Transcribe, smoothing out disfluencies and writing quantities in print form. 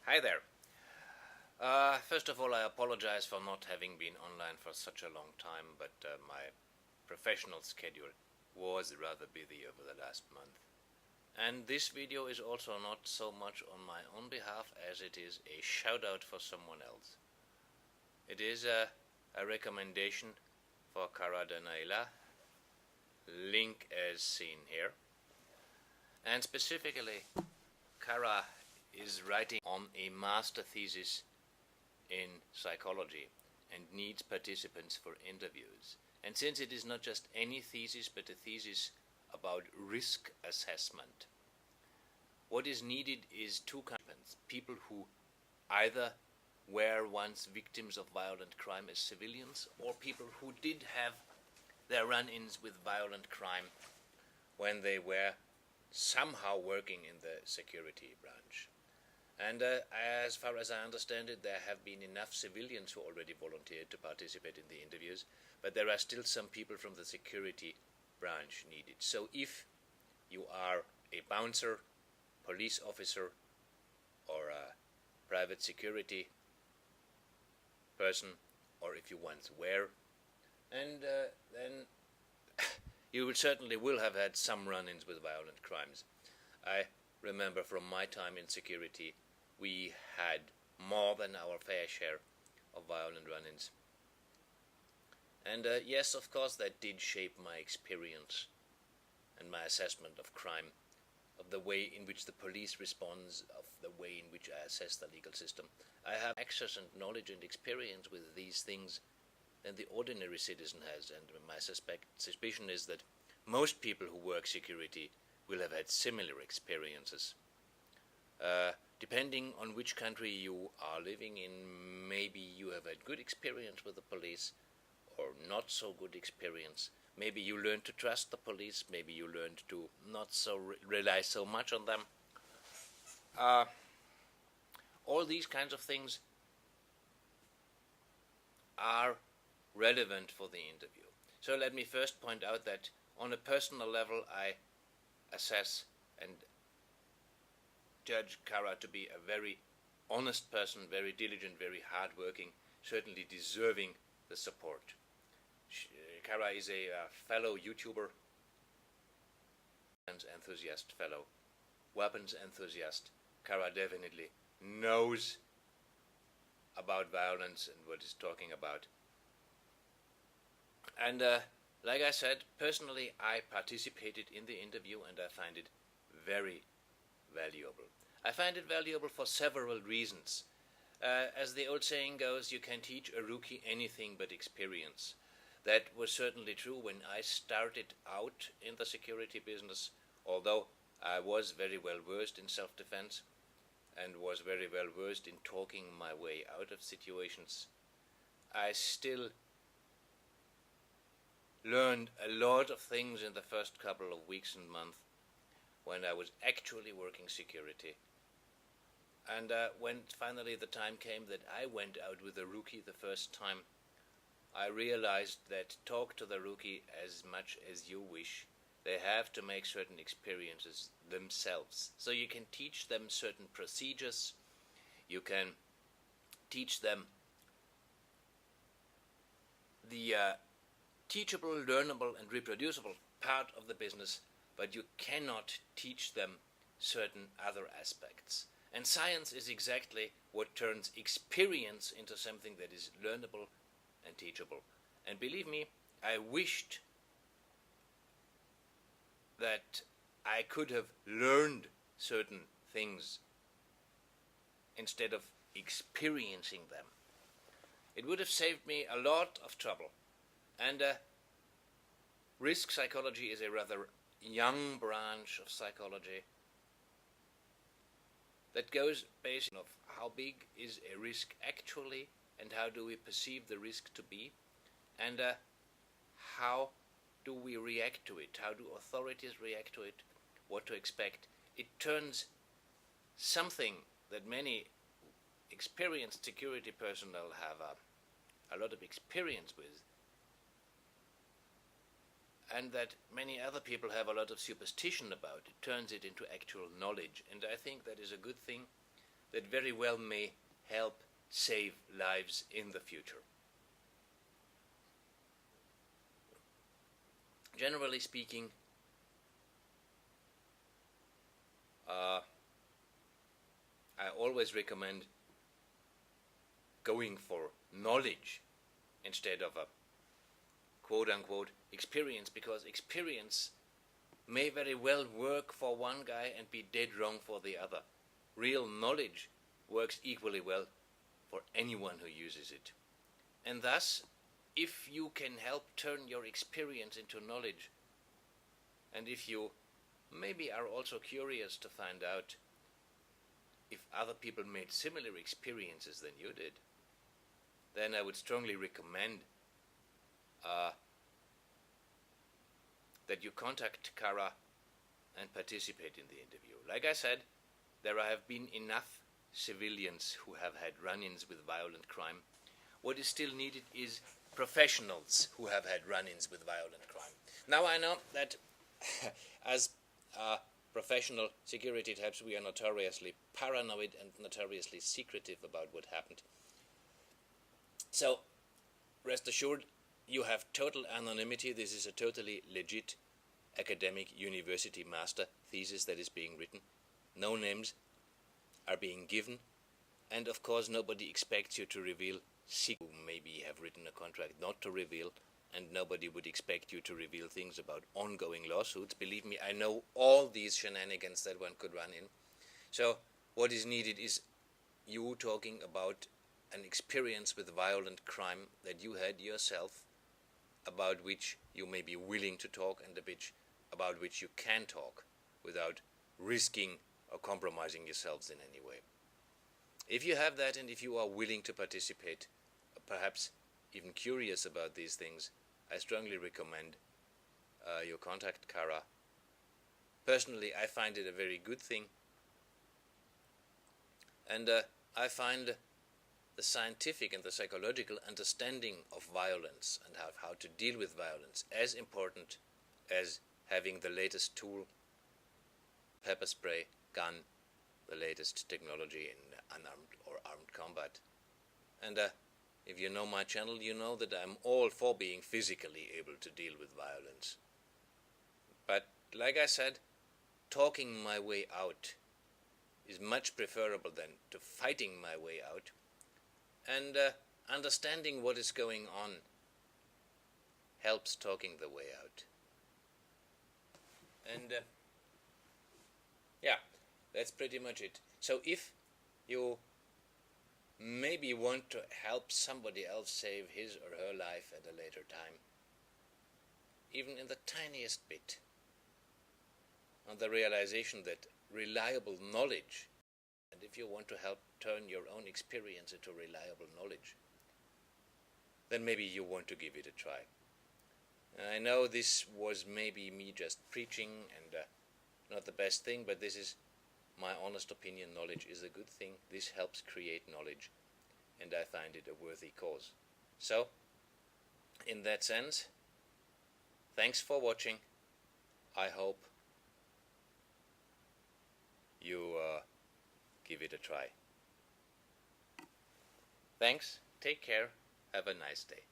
Hi there. First of all, I apologize for not having been online for such a long time, but my professional schedule was rather busy over the last month. And this video is also not so much on my own behalf as it is a shout out for someone else. It is a recommendation for CaraDanaellea, link as seen here. And specifically, Cara is writing on a master thesis in psychology and needs participants for interviews. And since it is not just any thesis, but a thesis about risk assessment, what is needed is two kinds: people who either were once victims of violent crime as civilians, or people who did have their run-ins with violent crime when they were somehow working in the security branch. And as far as I understand it, there have been enough civilians who already volunteered to participate in the interviews, but there are still some people from the security branch needed. So if you are a bouncer, police officer, or a private security person, or if you once were, and then you certainly will have had some run-ins with violent crimes. I remember from my time in security, we had more than our fair share of violent run-ins. And yes, of course, that did shape my experience and my assessment of crime, of the way in which the police responds, of the way in which I assess the legal system. I have access and knowledge and experience with these things than the ordinary citizen has, and my suspicion is that most people who work security will have had similar experiences. Depending on which country you are living in, maybe you have had good experience with the police or not so good experience. Maybe you learned to trust the police, maybe you learned to not so rely so much on them. All these kinds of things are relevant for the interview. So let me first point out that on a personal level, I assess and judge Cara to be a very honest person, very diligent, very hardworking, certainly deserving the support. Cara is a fellow YouTuber, enthusiast, fellow weapons enthusiast. Cara definitely knows about violence and what he's talking about. And like I said, personally, I participated in the interview and I find it very valuable. I find it valuable for several reasons. As the old saying goes, you can teach a rookie anything but experience. That was certainly true when I started out in the security business, although I was very well versed in self-defense and was very well versed in talking my way out of situations. I still learned a lot of things in the first couple of weeks and months when I was actually working security. And when finally the time came that I went out with a rookie the first time, I realized that talk to the rookie as much as you wish. They have to make certain experiences themselves. So you can teach them certain procedures, you can teach them the teachable, learnable and reproducible part of the business, but you cannot teach them certain other aspects. And science is exactly what turns experience into something that is learnable and teachable. And believe me, I wished that I could have learned certain things instead of experiencing them. It would have saved me a lot of trouble. And risk psychology is a rather young branch of psychology that goes based on how big is a risk actually, and how do we perceive the risk to be, and how do we react to it, how do authorities react to it, what to expect. It turns something that many experienced security personnel have a lot of experience with, and that many other people have a lot of superstition about. It turns it into actual knowledge, and I think that is a good thing. that very well may help save lives in the future. Generally speaking, I always recommend going for knowledge instead of a quote-unquote experience, because experience may very well work for one guy and be dead wrong for the other. Real knowledge works equally well for anyone who uses it. And thus, if you can help turn your experience into knowledge, and if you maybe are also curious to find out if other people made similar experiences than you did, then I would strongly recommend that you contact Cara and participate in the interview. Like I said, there have been enough civilians who have had run-ins with violent crime. What is still needed is professionals who have had run-ins with violent crime. Now I know that as professional security types, we are notoriously paranoid and notoriously secretive about what happened. So, rest assured, you have total anonymity. This is a totally legit academic university master thesis that is being written. No names are being given, and of course nobody expects you to reveal secrets. You maybe have written a contract not to reveal, and nobody would expect you to reveal things about ongoing lawsuits. Believe me, I know all these shenanigans that one could run in. So what is needed is you talking about an experience with violent crime that you had yourself, about which you may be willing to talk, and about which you can talk without risking or compromising yourselves in any way. If you have that, and if you are willing to participate, perhaps even curious about these things, I strongly recommend you contact Cara. Personally, I find it a very good thing, and I find the scientific and the psychological understanding of violence and how to deal with violence as important as having the latest tool, pepper spray, gun, the latest technology in unarmed or armed combat. And if you know my channel, you know that I'm all for being physically able to deal with violence. But like I said, talking my way out is much preferable than to fighting my way out. And understanding what is going on helps talking the way out. And yeah, that's pretty much it. So if you maybe want to help somebody else save his or her life at a later time, even in the tiniest bit, on the realization that reliable knowledge, and if you want to help turn your own experience into reliable knowledge, then maybe you want to give it a try. I know this was maybe me just preaching and not the best thing, but this is my honest opinion. Knowledge is a good thing. This helps create knowledge, and I find it a worthy cause. So, in that sense, thanks for watching. I hope you give it a try. Thanks, take care, have a nice day.